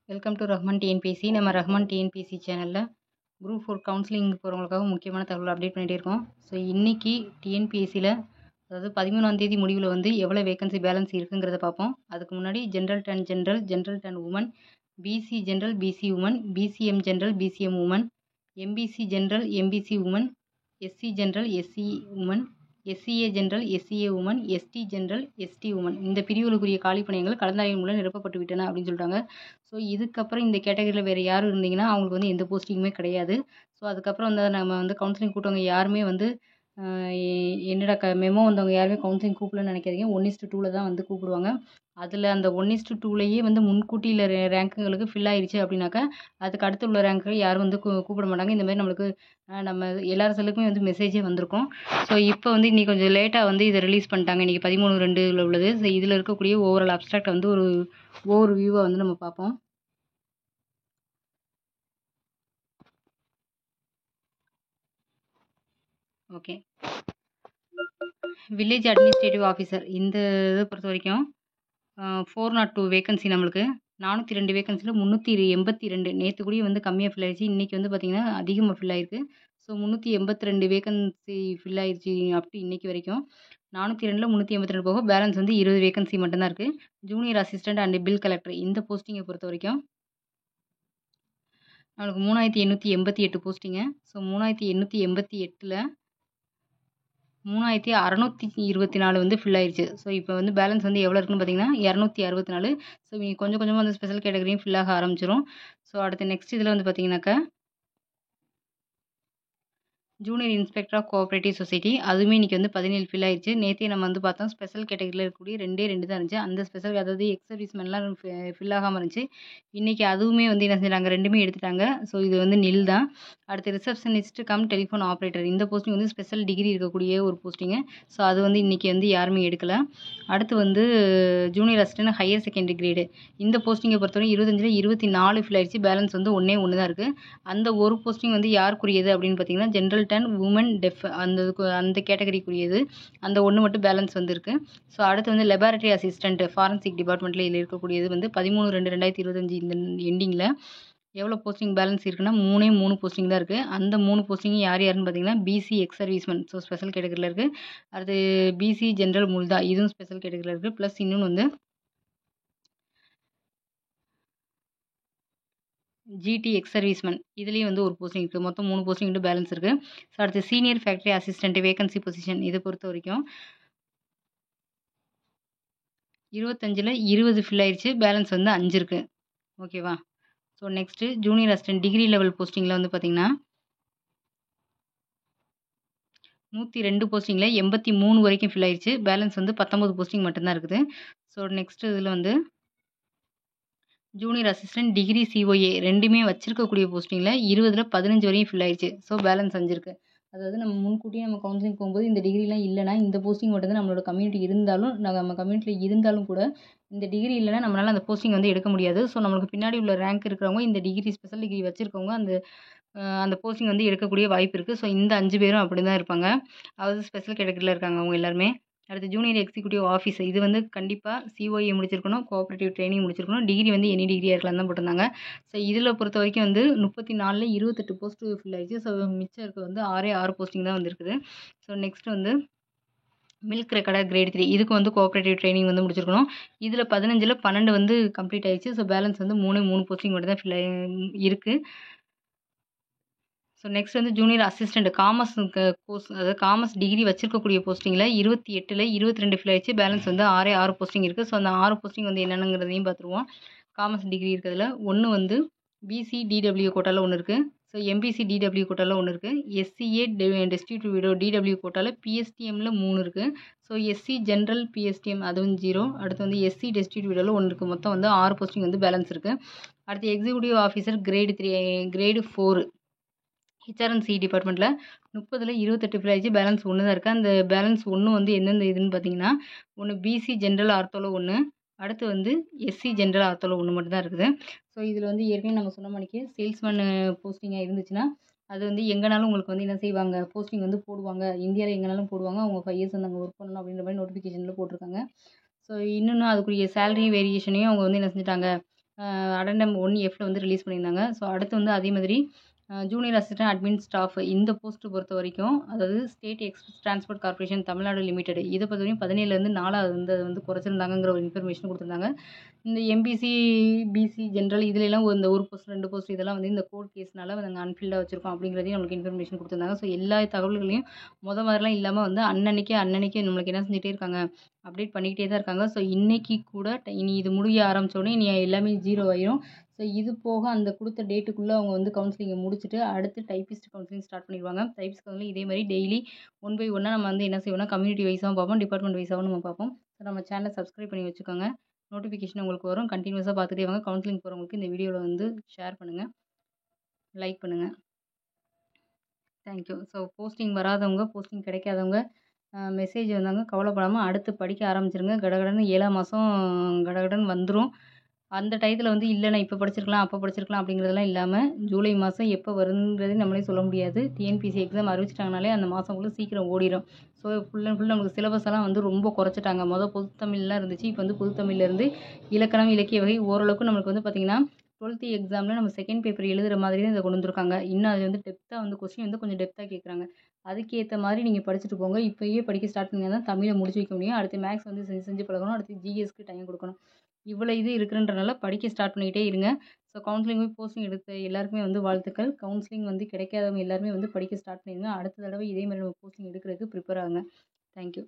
Welcome to Rahman TNPSC. நம்ம Rahman TNPSC சேனலில் group 4 counselling போகிறவங்களுக்காக முக்கியமான தகவல் அப்டேட் பண்ணிகிட்டே இருக்கோம். ஸோ இன்றைக்கி டிஎன்பிஎஸ்சியில் அதாவது 13ஆம் தேதி முடிவில் வந்து எவ்வளோ வேகன்சி பேலன்ஸ் இருக்குங்கிறத பார்ப்போம். அதுக்கு முன்னாடி general ten women, BC general BC women, BCM general BCM women, MBC general MBC women, SC general SC women, SCA general SCA women, ST general ST women இந்த பிரிவுகளுக்குரிய காலிப்பணியங்கள் கலந்தாய்வு மூலம் நிரப்பப்பட்டு விட்டன அப்படின்னு சொல்லிட்டாங்க. ஸோ இதுக்கப்புறம் இந்த கேட்டகரியில் வேறு யாரும் இருந்தீங்கன்னா அவங்களுக்கு வந்து எந்த போஸ்டிங்குமே கிடையாது. ஸோ அதுக்கப்புறம் வந்து நம்ம வந்து கவுன்சிலிங் கூட்டவங்க யாருமே வந்து என்னடா மெமோ வந்தவங்க யாருமே கவுன்சிலிங் கூப்பிடலன்னு நினைக்காதீங்க. 1:2 தான் வந்து கூப்பிடுவாங்க. அதில் அந்த 1:2லேயே வந்து முன்கூட்டியில் ரேங்க்குங்களுக்கு ஃபில் ஆயிடுச்சு அப்படின்னாக்கா அதுக்கு அடுத்து உள்ள ரேங்க்கு யாரும் வந்து கூப்பிட மாட்டாங்க. இந்த மாதிரி நம்மளுக்கு நம்ம எல்லார் செல்லுக்குமே வந்து மெசேஜே வந்திருக்கும். ஸோ இப்போ வந்து இன்றைக்கி கொஞ்சம் லேட்டாக வந்து இதை ரிலீஸ் பண்ணிட்டாங்க. இன்றைக்கி 13/2 உள்ளது. ஸோ இதில் இருக்கக்கூடிய ஓவரால் அப்ஸ்ட்ராக்ட் வந்து ஒரு ஓவர் வியூவாக வந்து நம்ம பார்ப்போம். ஓகே, வில்லேஜ் அட்மினிஸ்ட்ரேட்டிவ் ஆஃபீஸர் இந்த இதை பொறுத்த வரைக்கும் 402 வேகன்சி, நம்மளுக்கு 402 வேகன்சியில் 382. நேற்று கூட வந்து கம்மியாக ஃபில் ஆயிடுச்சு. இன்றைக்கி வந்து பார்த்திங்கன்னா அதிகமாக ஃபில் ஆயிருக்கு. ஸோ 382 வேகன்சி ஃபில் ஆயிடுச்சு அப் டு இன்றைக்கி வரைக்கும். 402ல் 382 போக பேலன்ஸ் வந்து 20 வேகன்சி மட்டும்தான் இருக்குது. Junior assistant and bill collector இந்த போஸ்டிங்கை பொறுத்த வரைக்கும் நம்மளுக்கு 3888 போஸ்டிங்கு. ஸோ 3888ல் 3624 வந்து ஃபில் ஆயிடுச்சு. ஸோ இப்போ வந்து பேலன்ஸ் வந்து எவ்வளோ இருக்குன்னு பார்த்தீங்கன்னா 264. ஸோ கொஞ்சம் கொஞ்சமாக வந்து ஸ்பெஷல் கேட்டகரியும் ஃபில் ஆக ஆரம்பிச்சிடும். ஸோ அடுத்து நெக்ஸ்ட் இதில் வந்து பார்த்தீங்கன்னாக்கா junior inspector of cooperative society அதுவுமே இன்றைக்கி வந்து 17 ஃபில் ஆயிடுச்சு. நேற்றே நம்ம வந்து பார்த்தோம் ஸ்பெஷல் கேட்டகரியில் இருக்கக்கூடிய 2 தான் இருந்துச்சு. அந்த ஸ்பெஷல் அதாவது எக்ஸ் சர்வீஸ்மென்லாம் ஃபில் ஆகாமல் இருந்துச்சு. இன்றைக்கி அதுவுமே வந்து என்ன செஞ்சாங்க, 2மே எடுத்துட்டாங்க. ஸோ இது வந்து நில் தான். அடுத்து ரிசப்ஷனிஸ்ட் கம் டெலிஃபோன் ஆப்ரேட்டர் இந்த போஸ்டிங் வந்து ஸ்பெஷல் டிகிரி இருக்கக்கூடிய ஒரு போஸ்டிங்கு. ஸோ அது வந்து இன்றைக்கி வந்து யாருமே எடுக்கலை. அடுத்து வந்து junior assistant higher secondary grade இந்த போஸ்டிங்கை பொறுத்தவரை 25ல் 24 ஃபில் ஆயிடுச்சு. பேலன்ஸ் வந்து ஒன்று தான் இருக்குது. அந்த ஒரு போஸ்டிங் வந்து யாருக்குரியது அப்படின்னு பார்த்தீங்கன்னா ஜென்ரல் உமன் டெஃப் அந்த கேட்டகரிக்குரியது. அந்த ஒன்று மட்டும் பேலன்ஸ் வந்துருக்கு. ஸோ அடுத்து வந்து லெபார்டரி அசிஸ்டன்ட் ஃபாரன்சிக் டிபார்ட்மெண்ட்டில் இதில் இருக்கக்கூடியது வந்து 13/2/2025 இந்த எண்டிங்கில் எவ்வளோ போஸ்டிங் பேலன்ஸ் இருக்குன்னா 3 போஸ்டிங் தான் இருக்குது. அந்த 3 போஸ்டிங் யாருன்னு பார்த்தீங்கன்னா BC ex serviceman so special கேட்டகரியில் இருக்குது. அடுத்து பிசி ஜென்ரல் முல்தா இதுவும் ஸ்பெஷல் கேட்டகரியில் இருக்குது. ப்ளஸ் இன்னொன்று வந்து ஜிடி எக்ஸ் சர்வீஸ்மேன் இதுலேயும் வந்து ஒரு போஸ்டிங் இருக்குது. மொத்தம் 3 போஸ்டிங் வந்து பேலன்ஸ் இருக்குது. ஸோ அடுத்து senior factory assistant vacancy position இதை பொறுத்த வரைக்கும் 25ல் 20 ஃபில் ஆயிடுச்சு. பேலன்ஸ் வந்து 5 இருக்குது. ஓகேவா. So next junior assistant degree level போஸ்டிங்கில் வந்து பார்த்திங்கன்னா 102 போஸ்டிங்கில் 83 வரைக்கும் ஃபில் ஆயிடுச்சு. பேலன்ஸ் வந்து 19 போஸ்டிங் மட்டும்தான் இருக்குது. ஸோ நெக்ஸ்ட்டு இதில் வந்து ஜூனியர் அசிஸ்டன்ட் டிகிரி சிஓஏ 2மே வச்சிருக்கக்கூடிய போஸ்டிங்கில் 20ல் 15 வரையும் ஃபில் ஆயிடுச்சு. ஸோ பேலன்ஸ் 5 இருக்குது. அதாவது நம்ம முன்கூட்டியே நம்ம கவுன்சிலிங் போகும்போது இந்த டிகிரிலாம் இல்லைனா இந்த போஸ்டிங் மட்டும்தான் நம்மளோட கம்யூனிட்டி இருந்தாலும் நம்ம கம்யூனிட்டியில் இருந்தாலும் கூட இந்த டிகிரி இல்லைனா நம்மளால் அந்த போஸ்டிங் வந்து எடுக்க முடியாது. ஸோ நம்மளுக்கு பின்னாடி உள்ள ரேங்க் இருக்கிறவங்க இந்த டிகிரி ஸ்பெஷல் டிகிரி வச்சுருக்கவங்க அந்த போஸ்டிங் வந்து எடுக்கக்கூடிய வாய்ப்பு இருக்குது. ஸோ இந்த 5 பேரும் அப்படி தான் இருப்பாங்க. அதாவது ஸ்பெஷல் கேட்டகரியில் இருக்காங்க அவங்க எல்லாருமே. அடுத்து ஜூனியர் எக்ஸிக்யூட்டிவ் ஆஃபீஸர் இது வந்து கண்டிப்பாக சிஓஏ முடிச்சிருக்கணும், கோஆப்ரேட்டிவ் ட்ரைனிங் முடிச்சிருக்கணும், டிகிரி வந்து எனி டிகிரியாக இருக்கலாம் தான் போட்டிருந்தாங்க. ஸோ இதில் பொறுத்த வரைக்கும் வந்து 34ல் 28 போஸ்ட்டு ஃபில் ஆயிடுச்சு. ஸோ மிச்சம் இருக்க வந்து 6 போஸ்டிங் தான் வந்துருக்குது. ஸோ நெக்ஸ்ட் வந்து மில்க் ரெக்கார்டர் கிரேட் 3 இதுக்கு வந்து கோஆப்ரேட்டிவ் ட்ரைனிங் வந்து முடிச்சிருக்கணும். இதில் 15ல் 12 வந்து கம்ப்ளீட் ஆயிடுச்சு. ஸோ பேலன்ஸ் வந்து 3 போஸ்டிங் மட்டும் தான் ஃபில் இருக்குது. ஸோ நெக்ஸ்ட் வந்து ஜூனியர் அசிஸ்டண்ட் காமர்ஸ் கோர்ஸ் அதாவது காமர்ஸ் டிகிரி வச்சிருக்கக்கூடிய போஸ்டிங்கில் 28ல் 22 ஃபில் ஆயிடுச்சு. பேலன்ஸ் வந்து 6 போஸ்டிங் இருக்குது. ஸோ அந்த 6 போஸ்டிங் வந்து என்னென்னங்கிறதையும் பார்த்துருவோம். காமர்ஸ் டிகிரி இருக்கிறதுல ஒன்று வந்து பிசி டிடபிள்யூ கோட்டாவில் ஒன்று இருக்குது. ஸோ எம்பிசி டிடபிள்யூ கோட்டாவில் ஒன்று இருக்குது. எஸ்சிஏ டெஸ்டிடியூட் விடோ டிடபிள்யூ கோட்டாவில் பிஎஸ்டிஎம்மில் 3 இருக்குது. ஸோ எஸ்சி ஜென்ரல் பிஎஸ்டிஎம் அதுவும் 0. அடுத்து வந்து எஸ்சி டெஸ்டிடியூட் விடோவில் 1 இருக்குது. மொத்தம் வந்து 6 போஸ்டிங் வந்து பேலன்ஸ் இருக்குது. அடுத்து executive officer grade 3 grade 4 HRNC டிபார்ட்மெண்ட்டில் 30ல் 28 ஃபில் ஆயிடுச்சு. பேலன்ஸ் 1 தான் இருக்குது. அந்த பேலன்ஸ் 1 வந்து எந்தெந்த இதுன்னு பார்த்தீங்கன்னா ஒன்று பிசி ஜென்ரல் ஆர்த்தோவில் 1, அடுத்து வந்து எஸ்சி ஜென்ரல் ஆர்த்தோவில் 1 மட்டும் தான் இருக்குது. ஸோ இதில் வந்து ஏற்கனவே நம்ம சொன்ன மாதிரிக்கு சேல்ஸ்மேன் போஸ்டிங்காக இருந்துச்சுன்னா அது வந்து எங்கேனாலும் உங்களுக்கு வந்து என்ன செய்வாங்க போஸ்டிங் வந்து போடுவாங்க. இந்தியாவில் எங்கேனாலும் போடுவாங்க. அவங்க 5 இயர்ஸ் வந்து அங்கே ஒர்க் பண்ணணும் அப்படின்ற மாதிரி நோட்டிஃபிகேஷனில் போட்டிருக்காங்க. ஸோ இன்னொன்று அதுக்குரிய சேலரி வேரியேஷனையும் அவங்க வந்து என்ன செஞ்சுட்டாங்க அடெண்டம் 1Fல வந்து ரிலீஸ் பண்ணியிருந்தாங்க. ஸோ அடுத்து வந்து அதே மாதிரி ஜூனியர் அசிஸ்டன்ட் அட்மின் ஸ்டாஃப் இந்த போஸ்ட் பொறுத்தவரைக்கும், அதாவது state express transport corporation Tamil Nadu limited இத பொறுத்தவரைக்கும் 17லேருந்து 4ஆ வந்து அத வந்து குறைச்சிருந்தாங்கங்கிற ஒரு இன்ஃபர்மேஷன் குடுத்துருந்தாங்க. இந்த எம்பிசி, பிசி ஜெனரல் இதுலலாம் இந்த 1 போஸ்ட், 2 போஸ்ட் இதெல்லாம் வந்து இந்த கோர்ட் கேஸ்னால நாங்க அன்ஃபில்டா வச்சிருக்கோம் அப்படிங்கிறதையும் நம்மளுக்கு இன்ஃபர்மேஷன் குடுத்துருந்தாங்க. ஸோ எல்லா தகவல்களையும் மாரிலாம் இல்லாம வந்து அன்னன்னைக்கு நம்மளுக்கு என்ன செஞ்சுட்டே இருக்காங்க, அப்டேட் பண்ணிக்கிட்டே தான் இருக்காங்க. ஸோ இன்னைக்கு கூட இனி இது முடிய ஆரம்பிச்சோனே இனி எல்லாமே 0 ஆயிரும். ஸோ இது போக அந்த குடுத்த டேட்டுக்குள்ள அவங்க வந்து கவுன்சிலிங்க முடிச்சுட்டு, அடுத்து டைப்பிஸ்ட் கவுன்சிலிங் ஸ்டார்ட் பண்ணிருவாங்க. டைப்பிஸ்ட் கவுன்சிலிங் இதே மாரி டெய்லி ஒன் பை ஒன்னா நம்ம வந்து என்ன செய்வோம்னா, கம்யூனிட்டி வைஸாவும் பார்ப்போம், டிபார்ட்மெண்ட் வைஸாவும் நம்ம பார்ப்போம். ஸோ நம்ம சேனல சப்ஸ்கிரைப் பண்ணி வச்சுக்கோங்க. நோட்டிஃபிகேஷன் உங்களுக்கு வரும். கன்டினியூஸா பார்த்துட்டே வாங்க. கவுன்சிலிங் போறவங்களுக்கு இந்த வீடியோல வந்து ஷேர் பண்ணுங்க, லைக் பண்ணுங்க. Thank you. ஸோ போஸ்டிங் வராதவங்க, போஸ்டிங் கிடைக்காதவங்க மெசேஜ் வந்தாங்க கவலைப்படாம அடுத்து படிக்க ஆரம்பிச்சுருங்க. கடகடன்னு 7ஆம் மாசம் கடகடன்னு வந்துரும். அந்த டயத்துல வந்து இல்ல நான் இப்ப படிச்சிருக்கலாம், அப்ப படிச்சிருக்கலாம் அப்படிங்கிறதெல்லாம் இல்லாம, ஜூலை மாசம் எப்ப வருங்கிறதே நம்மளே சொல்ல முடியாது. டிஎன்பிஎஸ்சி எக்ஸாம் அறிவிச்சுட்டாங்கனாலே அந்த மாசம் சீக்கிரம் ஓடிரும். ஸோ ஃபுல் அண்ட் ஃபுல் நமக்கு சிலபஸ் எல்லாம் வந்து ரொம்ப குறைச்சுட்டாங்க. பொது தமிழ்லாம் இருந்துச்சு. இப்ப வந்து பொது தமிழ்லேருந்து இலக்கணம், இலக்கிய வகை ஓரளவுக்கு நம்மளுக்கு வந்து பார்த்தீங்கன்னா, 12த் எக்ஸாம்ல நம்ம செகண்ட் பேப்பர் எழுதுற மாதிரி தான் இத கொண்டு வந்திருக்காங்க. இன்னும் அது வந்து டெப்த்தா வந்து கொஸ்டின் வந்து கொஞ்சம் டெப்த்தா கேட்குறாங்க. அதுக்கேத்த மாரி நீங்க படிச்சுட்டு போங்க. இப்பயே படிக்க ஸ்டார்ட் பண்ணீங்கன்னா தான் தமிழ முடிச்சு வைக்க முடியும். அடுத்து மேத்ஸ் வந்து செஞ்சு செஞ்சு பழகணும். அடுத்து ஜிஎஸ்க்கு டைம் குடுக்கணும். இவ்வளோ இது இருக்குன்றனால படிக்க ஸ்டார்ட் பண்ணிக்கிட்டே இருங்க. ஸோ கவுன்சிலிங் போய் போஸ்டிங் எடுத்த எல்லாருக்குமே வந்து வாழ்த்துக்கள். கவுன்சிலிங் வந்து கிடைக்காதவங்க எல்லாருமே வந்து படிக்க ஸ்டார்ட் பண்ணிருங்க. அடுத்த தடவை இதே மாரி நம்ம போஸ்டிங் எடுக்கிறதுக்கு ப்ரிப்பேர் ஆகுங்க. Thank you.